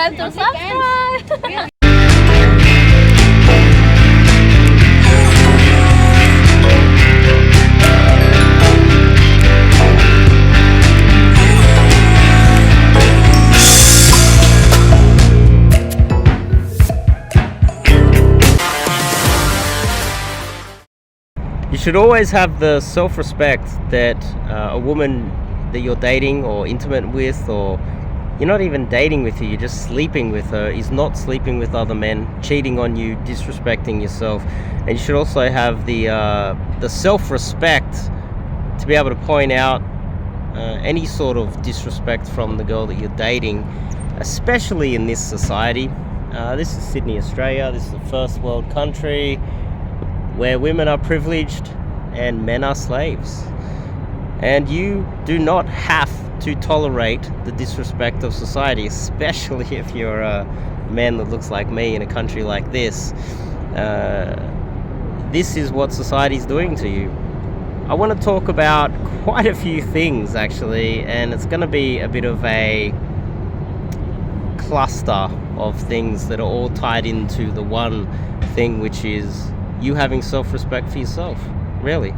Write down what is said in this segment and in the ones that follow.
forget to subscribe. You should always have the self-respect that a woman that you're dating or intimate with, or you're not even dating with her, you're just sleeping with her, is not sleeping with other men, cheating on you, disrespecting yourself. And you should also have the self-respect to be able to point out any sort of disrespect from the girl that you're dating, especially in this society. This is Sydney, Australia. This is a first world country where women are privileged and men are slaves. And you do not have to tolerate the disrespect of society, especially if you're a man that looks like me in a country like this. This is what society's doing to you. I want to talk about quite a few things, actually, and it's going to be a bit of a cluster of things that are all tied into the one thing, which is you having self-respect for yourself, really.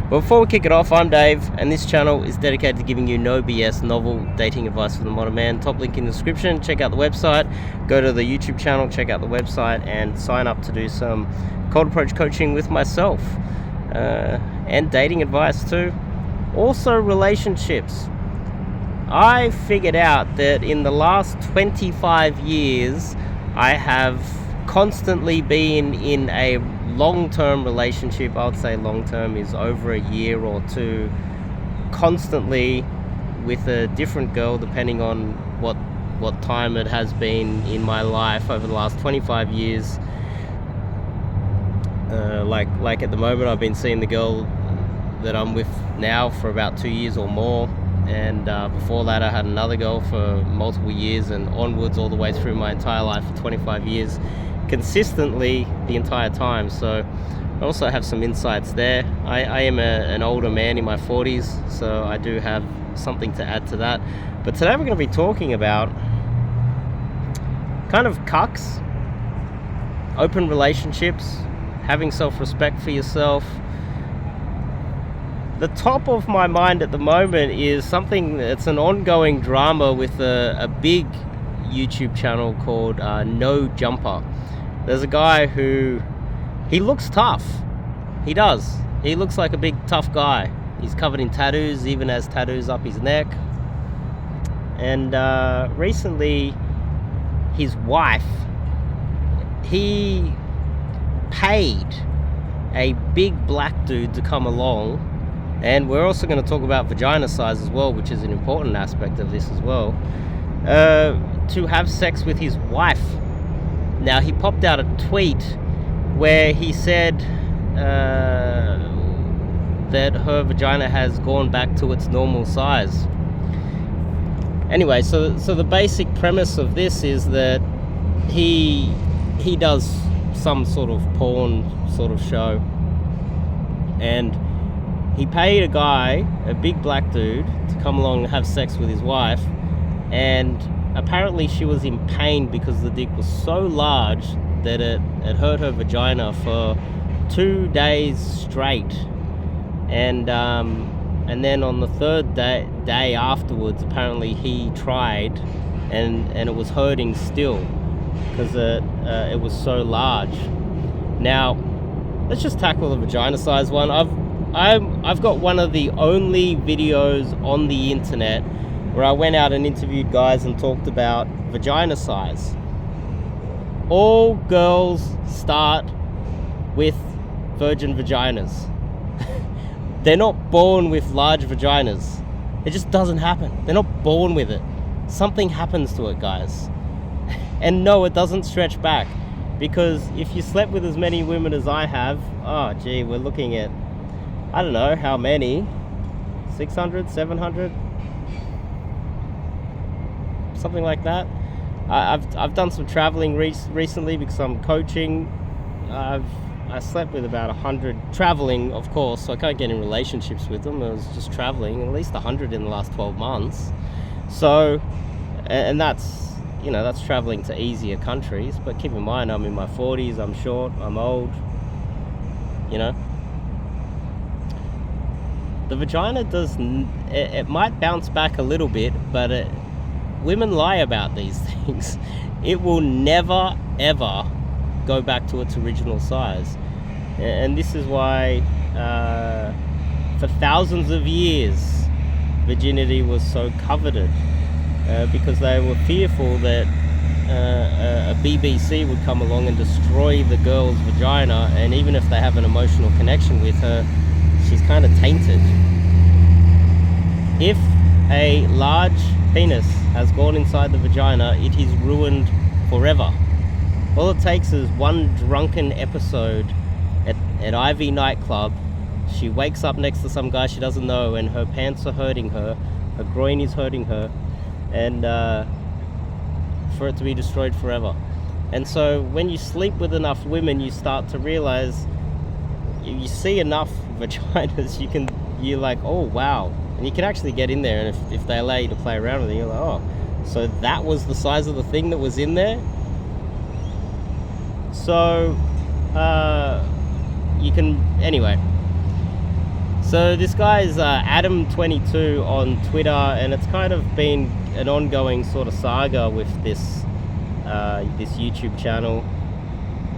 But before we kick it off, I'm Dave, and this channel is dedicated to giving you no BS novel dating advice for the modern man. Top link in the description. Check out the website, go to the YouTube channel, check out the website, and sign up to do some cold approach coaching with myself, and dating advice too. Also relationships. I figured out that in the last 25 years, I have constantly been in a long-term relationship. I would say long-term is over a year or two, constantly with a different girl, depending on what time it has been in my life over the last 25 years. Like at the moment, I've been seeing the girl that I'm with now for about 2 years or more, and before that I had another girl for multiple years, and onwards all the way through my entire life for 25 years, consistently the entire time. So I also have some insights there. I am an older man in my 40s, so I do have something to add to that. But today we're going to be talking about kind of cucks, open relationships, having self-respect for yourself. The top of my mind at the moment is something that's an ongoing drama with a big YouTube channel called No Jumper. There's a guy who, he looks tough. He does. He looks like a big tough guy. He's covered in tattoos, even has tattoos up his neck. And recently, his wife, he paid a big black dude to come along. And we're also going to talk about vagina size as well, which is an important aspect of this as well, to have sex with his wife. Now, he popped out a tweet where he said that her vagina has gone back to its normal size. Anyway, so the basic premise of this is that he does some sort of porn sort of show, and he paid a guy, a big black dude, to come along and have sex with his wife, and apparently she was in pain because the dick was so large that it hurt her vagina for 2 days straight. And then on the third day afterwards, apparently he tried, and it was hurting still because it was so large. Now, let's just tackle the vagina size one. I've got one of the only videos on the internet where I went out and interviewed guys and talked about vagina size. All girls start with virgin vaginas. They're not born with large vaginas. It just doesn't happen. They're not born with it. Something happens to it, guys. And no, it doesn't stretch back, because if you slept with as many women as I have, oh gee, we're looking at, I don't know how many, 600, 700, something like that. I've done some traveling recently because I'm coaching. I slept with about 100 traveling, of course, so I can't get in relationships with them. I was just traveling, at least 100 in the last 12 months. So, and that's you know, that's traveling to easier countries. But keep in mind, I'm in my 40s, I'm short, I'm old, you know. The vagina it might bounce back a little bit, but women lie about these things. It will never, ever go back to its original size. And this is why, for thousands of years, virginity was so coveted, because they were fearful that a BBC would come along and destroy the girl's vagina, and even if they have an emotional connection with her, she's kind of tainted. If a large penis has gone inside the vagina, it is ruined forever. All it takes is one drunken episode at Ivy nightclub. She wakes up next to some guy she doesn't know, and her pants are hurting her, her groin is hurting her, and for it to be destroyed forever. And so when you sleep with enough women, you start to realize, you see enough vaginas, you're like, oh wow. And you can actually get in there, and if they allow you to play around with it, you're like, oh, so that was the size of the thing that was in there? So, you can, anyway. So this guy is Adam22 on Twitter, and it's kind of been an ongoing sort of saga with this YouTube channel.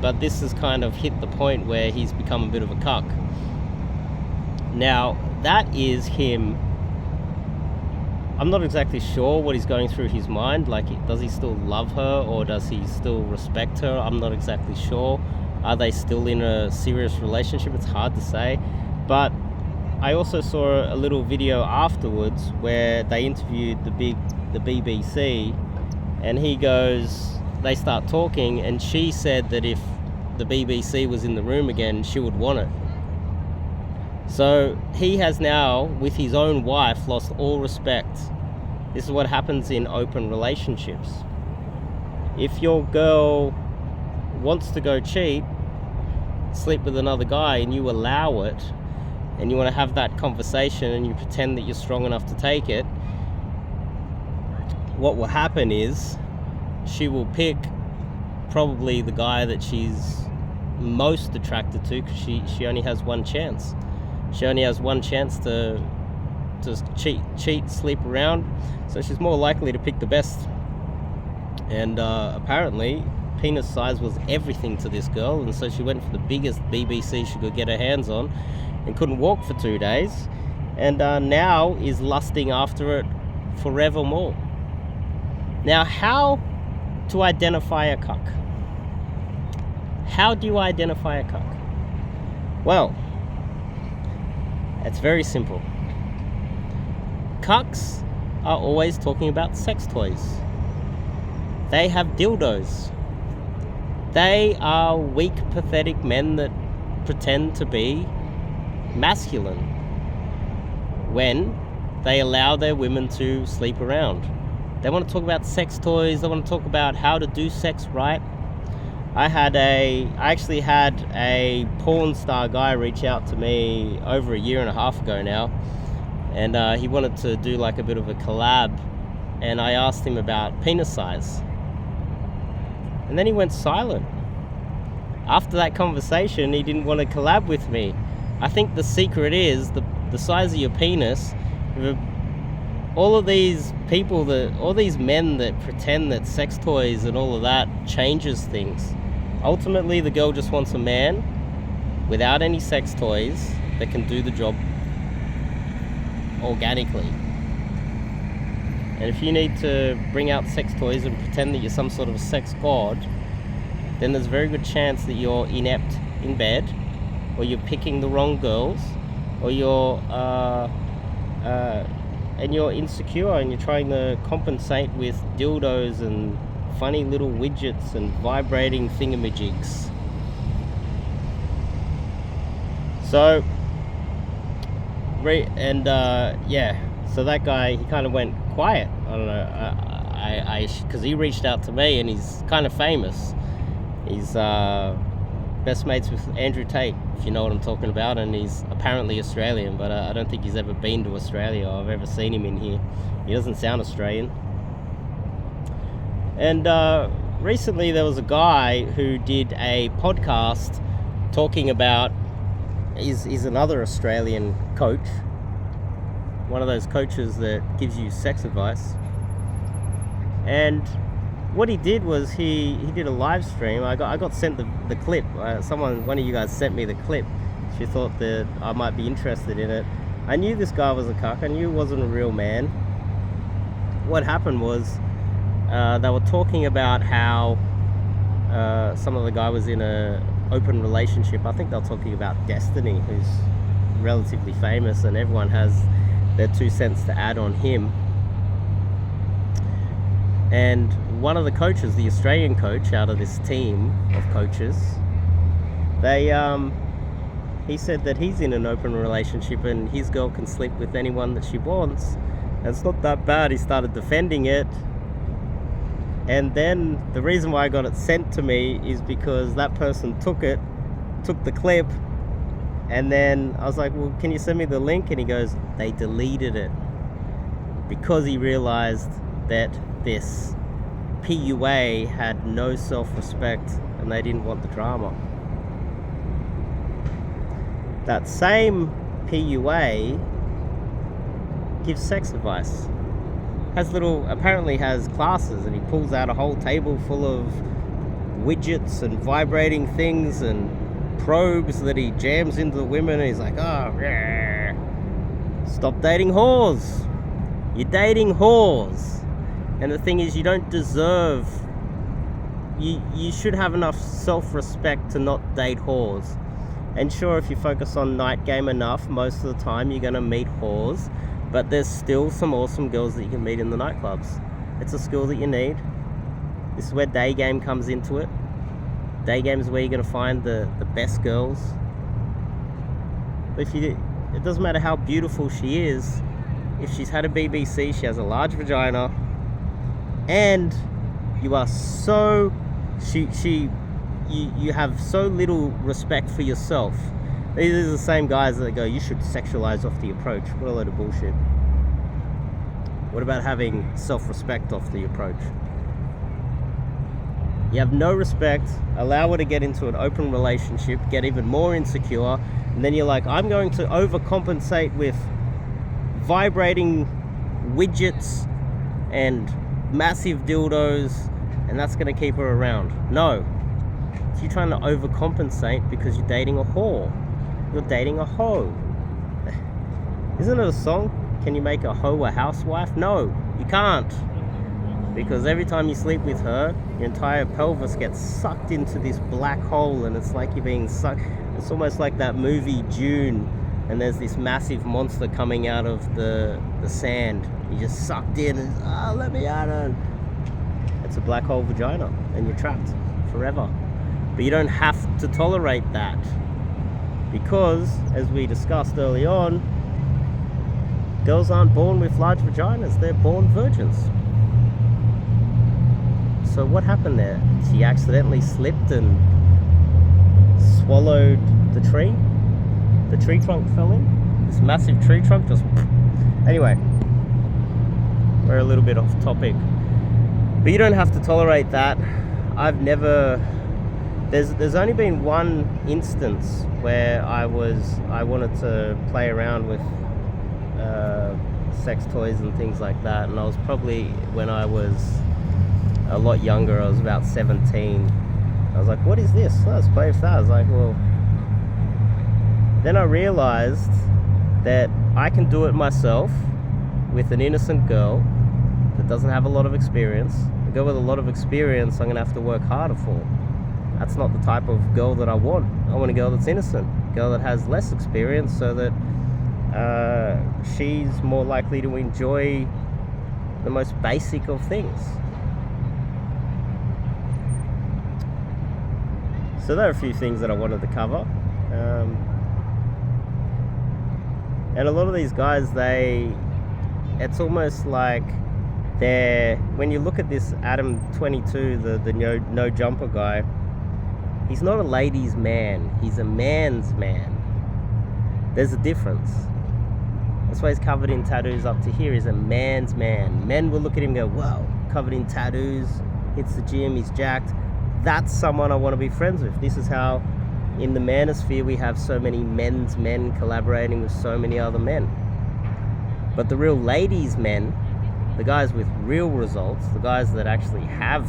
But this has kind of hit the point where he's become a bit of a cuck. Now, that is him. I'm not exactly sure what he's going through his mind. Like, does he still love her, or does he still respect her? I'm not exactly sure. Are they still in a serious relationship? It's hard to say. But I also saw a little video afterwards where they interviewed the BBC, and he goes, they start talking, and she said that if the BBC was in the room again, she would want it. So he has now, with his own wife, lost all respect. This is what happens in open relationships. If your girl wants to go cheat, sleep with another guy, and you allow it, and you want to have that conversation, and you pretend that you're strong enough to take it, what will happen is she will pick probably the guy that she's most attracted to, because she only has one chance. She only has one chance to cheat, sleep around, so she's more likely to pick the best. And apparently penis size was everything to this girl, and so she went for the biggest BBC she could get her hands on, and couldn't walk for 2 days, and now is lusting after it forevermore. Now, how to identify a cuck? How do you identify a cuck? Well, it's very simple. Cucks are always talking about sex toys. They have dildos. They are weak, pathetic men that pretend to be masculine when they allow their women to sleep around. They want to talk about sex toys. They want to talk about how to do sex right. I actually had a porn star guy reach out to me over a year and a half ago now, and he wanted to do like a bit of a collab, and I asked him about penis size, and then he went silent. After that conversation, he didn't want to collab with me. I think the secret is the size of your penis. All of these people, all these men that pretend that sex toys and all of that changes things. Ultimately, the girl just wants a man without any sex toys that can do the job organically. And if you need to bring out sex toys and pretend that you're some sort of a sex god, then there's a very good chance that you're inept in bed, or you're picking the wrong girls, or you're insecure and you're trying to compensate with dildos and funny little widgets and vibrating thingamajigs. So, so that guy, he kind of went quiet. I don't know, because he reached out to me, and he's kind of famous. He's best mates with Andrew Tate, if you know what I'm talking about, and he's apparently Australian, but I don't think he's ever been to Australia. I've ever seen him in here. He doesn't sound Australian. And recently there was a guy who did a podcast talking about, he's another Australian coach, one of those coaches that gives you sex advice. And what he did was he did a live stream. I got sent the clip. One of you guys sent me the clip. She thought that I might be interested in it. I knew this guy was a cuck. I knew he wasn't a real man. What happened was they were talking about how some of the guy was in a open relationship. I think they were talking about Destiny, who's relatively famous, and everyone has their 2 cents to add on him. And one of the coaches, the Australian coach out of this team of coaches, he said that he's in an open relationship and his girl can sleep with anyone that she wants. And it's not that bad. He started defending it. And then the reason why I got it sent to me is because that person took the clip, and then I was like, well, can you send me the link? And he goes, they deleted it because he realized that this PUA had no self-respect and they didn't want the drama. That same PUA gives sex advice. Apparently has classes, and he pulls out a whole table full of widgets and vibrating things and probes that he jams into the women, and he's like, oh, yeah. Stop dating whores. You're dating whores. And the thing is, you don't deserve, you should have enough self-respect to not date whores. And sure, if you focus on night game enough, most of the time you're going to meet whores, but there's still some awesome girls that you can meet in the nightclubs. It's a skill that you need. This is where day game comes into it. Day game is where you're going to find the best girls. But it doesn't matter how beautiful she is, if she's had a BBC, she has a large vagina, and you are so, you have so little respect for yourself. These are the same guys that go, you should sexualize off the approach. What a load of bullshit. What about having self-respect off the approach? You have no respect, allow her to get into an open relationship, get even more insecure, and then you're like, I'm going to overcompensate with vibrating widgets and massive dildos, and that's going to keep her around. No. You're trying to overcompensate because you're dating a whore. You're dating a hoe. Isn't it a song? Can you make a hoe a housewife? No, you can't. Because every time you sleep with her, your entire pelvis gets sucked into this black hole, and it's like you're being sucked. It's almost like that movie Dune, and there's this massive monster coming out of the sand. You're just sucked in, and let me out. It's a black hole vagina, and you're trapped forever. But you don't have to tolerate that, because, as we discussed early on, girls aren't born with large vaginas, they're born virgins. So what happened there? She accidentally slipped and swallowed the tree? The tree trunk fell in? This massive tree trunk just... Anyway, we're a little bit off topic. But you don't have to tolerate that. I've never... There's only been one instance where I wanted to play around with sex toys and things like that, and I was probably, when I was a lot younger, I was about 17. I was like, what is this? Let's play with that. I was like, well, then I realized that I can do it myself with an innocent girl that doesn't have a lot of experience. A girl with a lot of experience, I'm gonna have to work harder for. That's not the type of girl that I want. I want a girl that's innocent, a girl that has less experience, so that she's more likely to enjoy the most basic of things. So there are a few things that I wanted to cover. And a lot of these guys, it's almost like when you look at this Adam 22, the no jumper guy, he's not a ladies' man, he's a man's man. There's a difference. That's why he's covered in tattoos up to here. He's a man's man. Men will look at him and go, wow, covered in tattoos, hits the gym, he's jacked. That's someone I want to be friends with. This is how in the manosphere we have so many men's men collaborating with so many other men. But the real ladies' men, the guys with real results, the guys that actually have,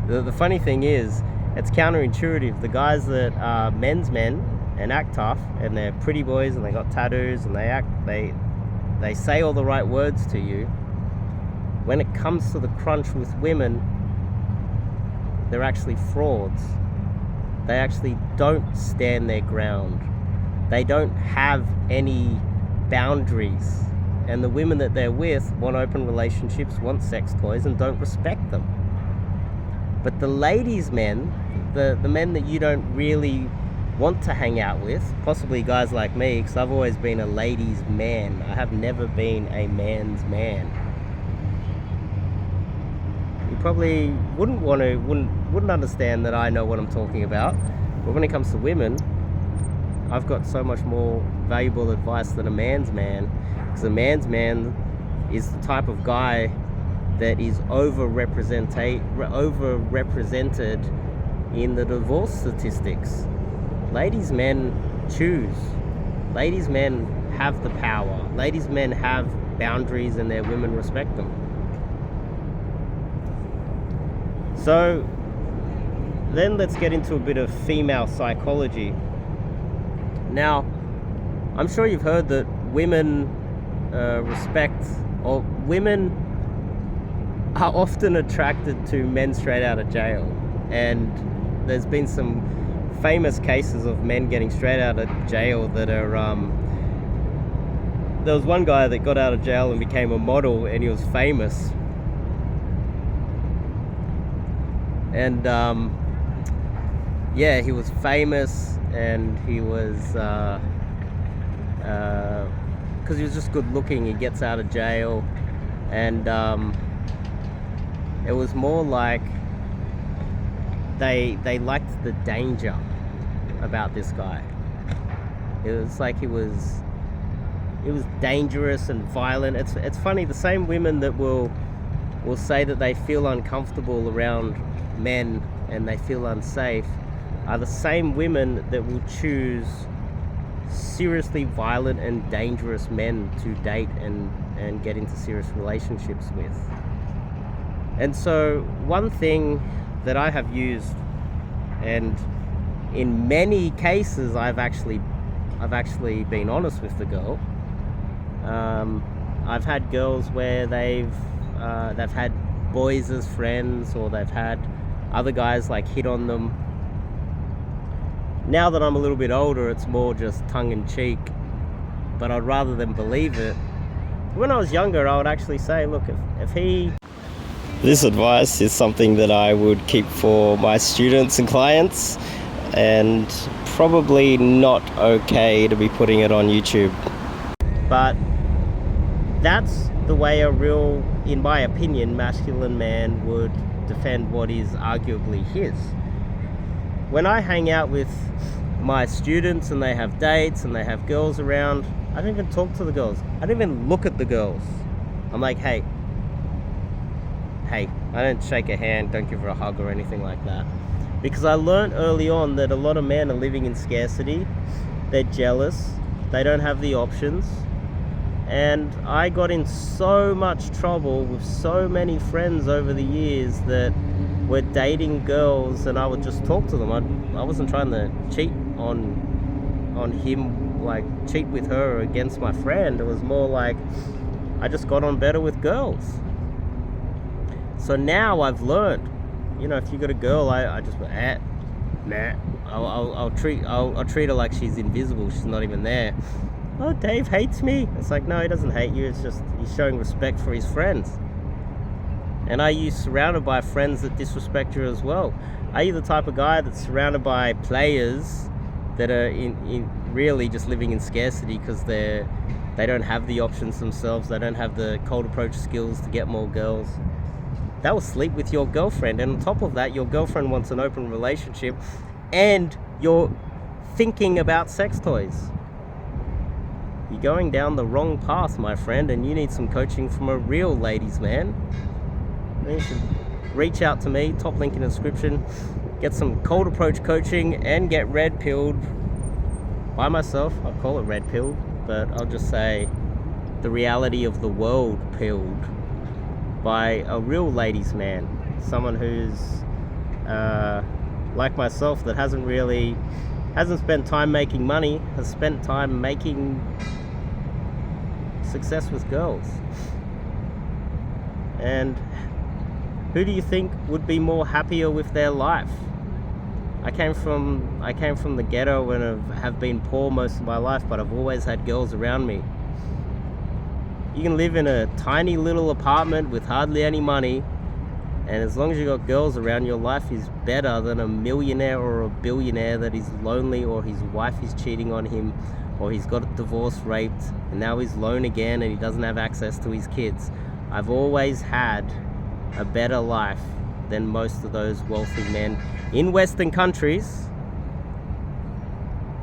the funny thing is, it's counterintuitive. The guys that are men's men and act tough and they're pretty boys and they got tattoos and they say all the right words to you, when it comes to the crunch with women, they're actually frauds. They actually don't stand their ground. They don't have any boundaries. And the women that they're with want open relationships, want sex toys, and don't respect them. But the ladies' men, the men that you don't really want to hang out with, possibly guys like me, because I've always been a ladies' man. I have never been a man's man. You probably wouldn't understand that I know what I'm talking about. But when it comes to women, I've got so much more valuable advice than a man's man. Because a man's man is the type of guy that is overrepresented in the divorce statistics. Ladies' men choose. Ladies' men have the power. Ladies' men have boundaries and their women respect them. So then let's get into a bit of female psychology. Now, I'm sure you've heard that women women are often attracted to men straight out of jail. And there's been some famous cases of men getting straight out of jail that are there was one guy that got out of jail and became a model, and he was famous. And yeah, he was famous, and he was because he was just good looking. He gets out of jail, and it was more like they liked the danger about this guy. It was like he was dangerous and violent. It's funny, the same women that will say that they feel uncomfortable around men and they feel unsafe are the same women that will choose seriously violent and dangerous men to date and get into serious relationships with. And so one thing that I have used, and in many cases I've actually been honest with the girl. I've had girls where they've had boys as friends, or they've had other guys like hit on them. Now that I'm a little bit older, it's more just tongue-in-cheek, but I'd rather them believe it. When I was younger, I would actually say, look, if he... This advice is something that I would keep for my students and clients, and probably not okay to be putting it on YouTube. But that's the way a real, in my opinion, masculine man would defend what is arguably his. When I hang out with my students and they have dates and they have girls around, I don't even talk to the girls. I don't even look at the girls. I'm like, hey, I don't shake a hand, don't give her a hug or anything like that. Because I learned early on that a lot of men are living in scarcity. They're jealous. They don't have the options. And I got in so much trouble with so many friends over the years that were dating girls, and I would just talk to them. I wasn't trying to cheat on him, like cheat with her against my friend. It was more like I just got on better with girls. So now I've learned, if you got a girl, I just nah. I'll treat her like she's invisible. She's not even there. Oh, Dave hates me. It's like, no, he doesn't hate you. It's just he's showing respect for his friends. And are you surrounded by friends that disrespect you as well? Are you the type of guy that's surrounded by players that are in really just living in scarcity because they don't have the options themselves? They don't have the cold approach skills to get more girls. They will sleep with your girlfriend, and on top of that, your girlfriend wants an open relationship, and you're thinking about sex toys. You're going down the wrong path, my friend, and you need some coaching from a real ladies' man. reach out to me, top link in the description. Get some cold approach coaching and get red pilled by myself. I call it red pilled, but I'll just say the reality of the world pilled by a real ladies man, someone who's like myself, that hasn't spent time making money, has spent time making success with girls. And who do you think would be more happier with their life? I came from the ghetto and have been poor most of my life, but I've always had girls around me. You can live in a tiny little apartment with hardly any money, and as long as you got girls around, your life is better than a millionaire or a billionaire that is lonely, or his wife is cheating on him, or he's got a divorce, raped, and now he's alone again and he doesn't have access to his kids. I've always had a better life than most of those wealthy men in Western countries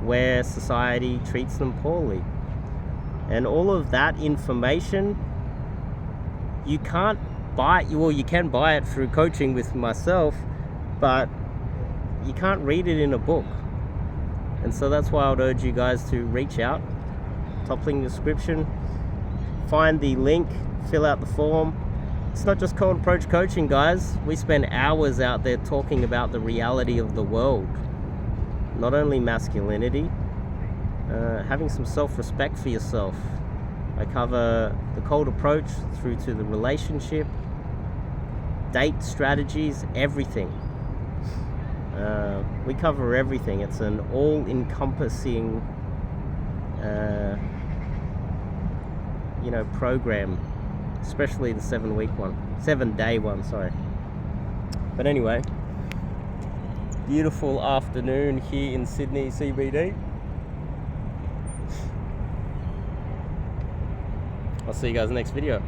where society treats them poorly. And all of that information, you can't buy it. Well, you can buy it through coaching with myself, but you can't read it in a book. And so that's why I would urge you guys to reach out, top link in the description, find the link, fill out the form. It's not just cold approach coaching, guys. We spend hours out there talking about the reality of the world. Not only masculinity, having some self-respect for yourself. I cover the cold approach through to the relationship, date strategies, everything. We cover everything. It's an all-encompassing program, especially the 7-day one, sorry. But anyway, beautiful afternoon here in Sydney CBD. I'll see you guys in the next video.